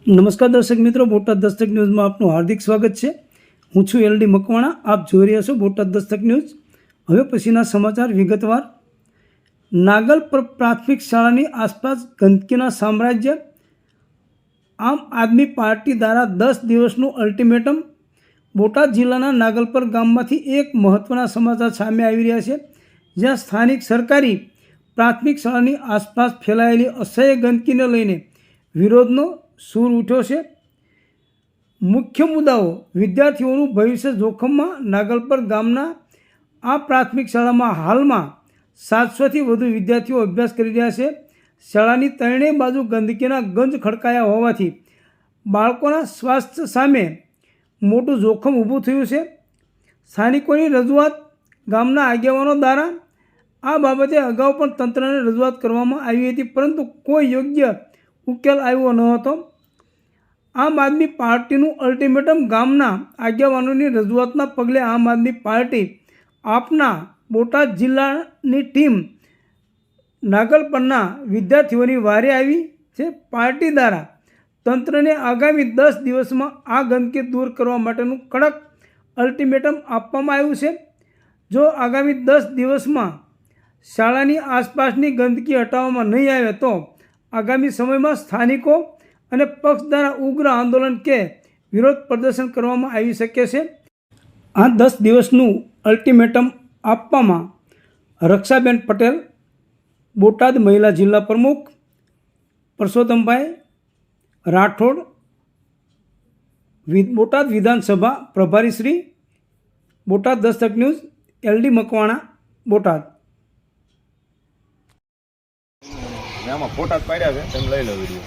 નમસ્કાર દર્શક મિત્રો, બોટાદ દસ્તક ન્યૂઝમાં આપનું હાર્દિક સ્વાગત છે। હું છું એલડી મકવાણા। આપ જોઈ રહ્યા છો બોટાદ દસ્તક ન્યૂઝ। હવે પછીના સમાચાર વિગતવાર। નાગલપર પ્રાથમિક શાળાની આસપાસ ગંદકીના સામ્રાજ્ય। આમ આદમી પાર્ટી દ્વારા 10 દિવસનું અલ્ટિમેટમ। બોટાદ જિલ્લાના નાગલપર ગામમાંથી એક મહત્વના સમાચાર સામે આવી રહ્યા છે, જ્યાં સ્થાનિક સરકારી પ્રાથમિક શાળાની આસપાસ ફેલાયેલી અસહ્ય ગંદકીને લઈને વિરોધનો સૂર ઉઠ્યો છે। મુખ્ય મુદ્દાઓ: વિદ્યાર્થીઓનું ભવિષ્ય જોખમમાં। નાગલપર ગામના આ પ્રાથમિક શાળામાં હાલમાં 700થી વધુ વિદ્યાર્થીઓ અભ્યાસ કરી રહ્યા છે। શાળાની ત્રણેય બાજુ ગંદકીના ગંજ ખડકાયા હોવાથી બાળકોના સ્વાસ્થ્ય સામે મોટું જોખમ ઊભું થયું છે। સ્થાનિકોની રજૂઆત: ગામના આગેવાનો દ્વારા આ બાબતે અગાઉ પણ તંત્રને રજૂઆત કરવામાં આવી હતી, પરંતુ કોઈ યોગ્ય ઉકેલ આવ્યો ન હતો। આમ આદમી પાર્ટીનું અલ્ટિમેટમ: ગામના આગેવાનોની રજૂઆતના પગલે આમ આદમી પાર્ટી આપના બોટાદ જિલ્લાની ટીમ નાગલપરના વિદ્યાર્થીઓની વારે આવી છે। પાર્ટી દ્વારા તંત્રને આગામી 10 દિવસમાં આ ગંદકી દૂર કરવા માટેનું કડક અલ્ટિમેટમ આપવામાં આવ્યું છે। જો આગામી 10 દિવસમાં શાળાની આસપાસની ગંદકી હટાવવામાં નહીં આવે તો આગામી સમયમાં સ્થાનિકો અને પક્ષ દ્વારા ઉગ્ર આંદોલન કે વિરોધ પ્રદર્શન કરવામાં આવી શકે છે। આ 10 દિવસનું અલ્ટિમેટમ આપવામાં રક્ષાબેન પટેલ, બોટાદ મહિલા જિલ્લા પ્રમુખ, પરસોત્તમભાઈ રાઠોડ, બોટાદ વિધાનસભા પ્રભારી શ્રી, બોટાદ દસ્તક ન્યૂઝ, એલડી મકવાણા, બોટાદ। આમાં ફોટા પાડ્યા છે, તમે લઈ લો વિડીયો।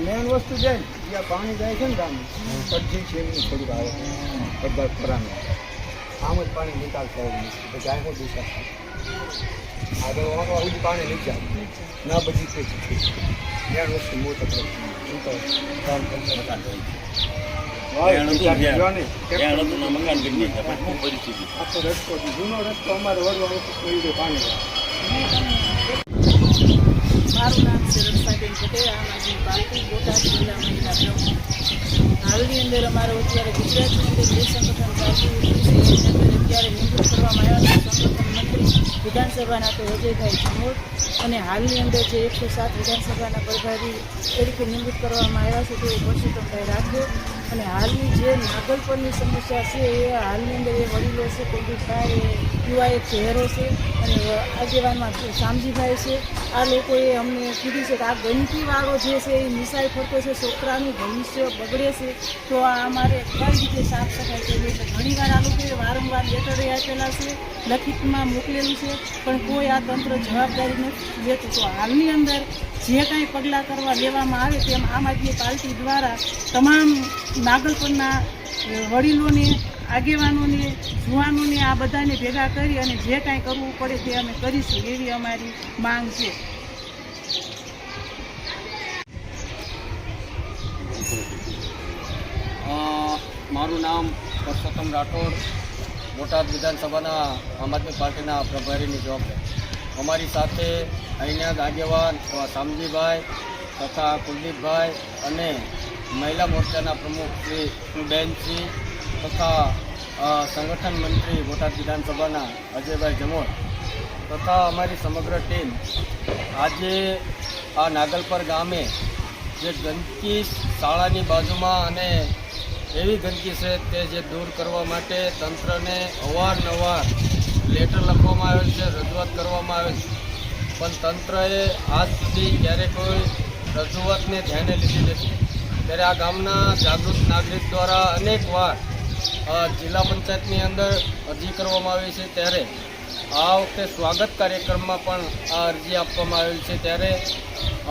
મેન વસ્તુ છે ને, જ્યાં પાણી જાય છે ને ગામમાં સબ્જી છે એની થોડુંક આવે બધા ખરાનું આમ જ પાણી નિકાલ થયો તો જાય કોઈ દિશા આ તો સુધી પાણી નહીં જાય ના બધી છે મેન વસ્તુ મોટો કામ આખો રસ્તો જૂનો રસ્તો અમારે વડવા પાણી મારું નામ છે રક્ષાબેન પટેલ, આમ આદમી પાર્ટી બોટાદ જિલ્લા મહિલા પ્રમુખ। હાલની અંદર અમારો અત્યારે ગુજરાતની અંદર જે સંગઠન ચાલતું છે અત્યારે નિમણૂક કરવામાં આવ્યા છે સંગઠન મંત્રી વિધાનસભાના તો અજયભાઈ ચમોડ, અને હાલની અંદર જે 107 વિધાનસભાના પ્રભારી તરીકે નિમણૂક કરવામાં આવ્યા છે તેઓ પરસોત્તમભાઈ રાઠોડ। અને હાલની જે નાગલપરની સમસ્યા છે એ હાલની અંદર એ વડીલો છે, કુલદીપભાઈ, યુવા એક ચહેરો છે અને આગેવાનમાં શામજીભાઈ છે। આ લોકોએ અમને કીધું છે કે આ ગંદકીવાળો જે છે એ નિશાળ ફરતો છે, છોકરાનું ભવિષ્ય બગડે છે, તો આ અમારે કઈ રીતે સાફ સફાઈ કરવી છે। ઘણીવાર આ લોકોએ વારંવાર લેટર આપેલા છે, લખિતમાં મોકલેલું છે, પણ કોઈ આ તંત્ર જવાબદારી નથી લેતું। તો હાલની અંદર જે કાંઈ પગલાં કરવા લેવામાં આવે તેમ આમ આદમી પાર્ટી દ્વારા તમામ નાગલપરના વડીલોને, આગેવાનોને, જુવાનોને આ બધાને ભેગા કરી અને જે કાંઈ કરવું પડે તે અમે કરીશું એવી અમારી માંગ છે। મારું નામ પરસોત્તમ રાઠોડ, બોટાદ વિધાનસભાના આમ આદમી પાર્ટીના પ્રભારીની જવાબદારી। અમારી સાથે અહીંના જ આગેવાન શામજીભાઈ તથા કુલદીપભાઈ અને મહિલા મોરચાના પ્રમુખ શ્રી બેનશ્રી તથા સંગઠન મંત્રી બોટાદ વિધાનસભાના અજયભાઈ જમોર તથા અમારી સમગ્ર ટીમ આજે આ નાગલપર ગામે જે ગંદકી શાળાની બાજુમાં અને એવી ગંદકી છે તે જે દૂર કરવા માટે તંત્રને અવારનવાર લેટર લખવામાં આવેલ છે, રજૂઆત કરવામાં આવેલ છે, પણ તંત્રએ આજ સુધી ક્યારેય કોઈ રજૂઆતને ધ્યાને લીધી નથી। ત્યારે આ ગામના જાગૃત નાગરિક દ્વારા અનેકવાર જિલ્લા પંચાયતની અંદર અરજી કરવામાં આવી છે, ત્યારે આ વખતે સ્વાગત કાર્યક્રમમાં પણ આ અરજી આપવામાં આવેલ છે। ત્યારે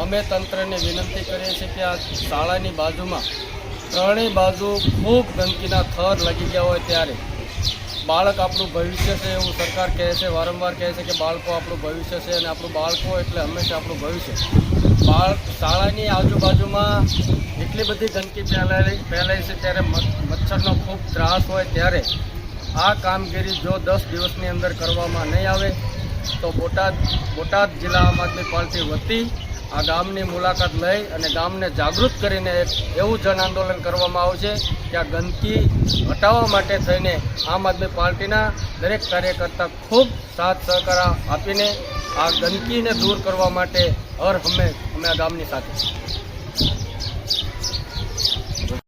અમે તંત્રને વિનંતી કરીએ છીએ કે આ શાળાની બાજુમાં ત્રણેય બાજુ ખૂબ ગંદકીના થર લાગી ગયા હોય ત્યારે બાળક આપણું ભવિષ્ય છે એવું સરકાર કહે છે, વારંવાર કહે છે કે બાળકો આપણું ભવિષ્ય છે અને આપણું બાળકો એટલે હંમેશા આપણું ભવિષ્ય। શાળાની આજુબાજુમાં એટલી બધી ગંદકી ફેલાય છે ત્યારે મચ્છરનો ખૂબ ત્રાસ હોય ત્યારે આ કામગીરી જો 10 દિવસની અંદર કરવામાં નહીં આવે તો બોટાદ જિલ્લા આમ આદમી પાર્ટી વતી આ ગામની મુલાકાત લઈ અને ગામને જાગૃત કરીને એક એવું જન આંદોલન કરવામાં આવશે કે આ ગંદકી હટાવવા માટે થઈને આમ આદમી પાર્ટીના દરેક કાર્યકર્તા ખૂબ સાથ સહકાર આપીને આ ગંદકીને દૂર કરવા માટે હર હંમેશ અમે આ ગામની સાથે છીએ.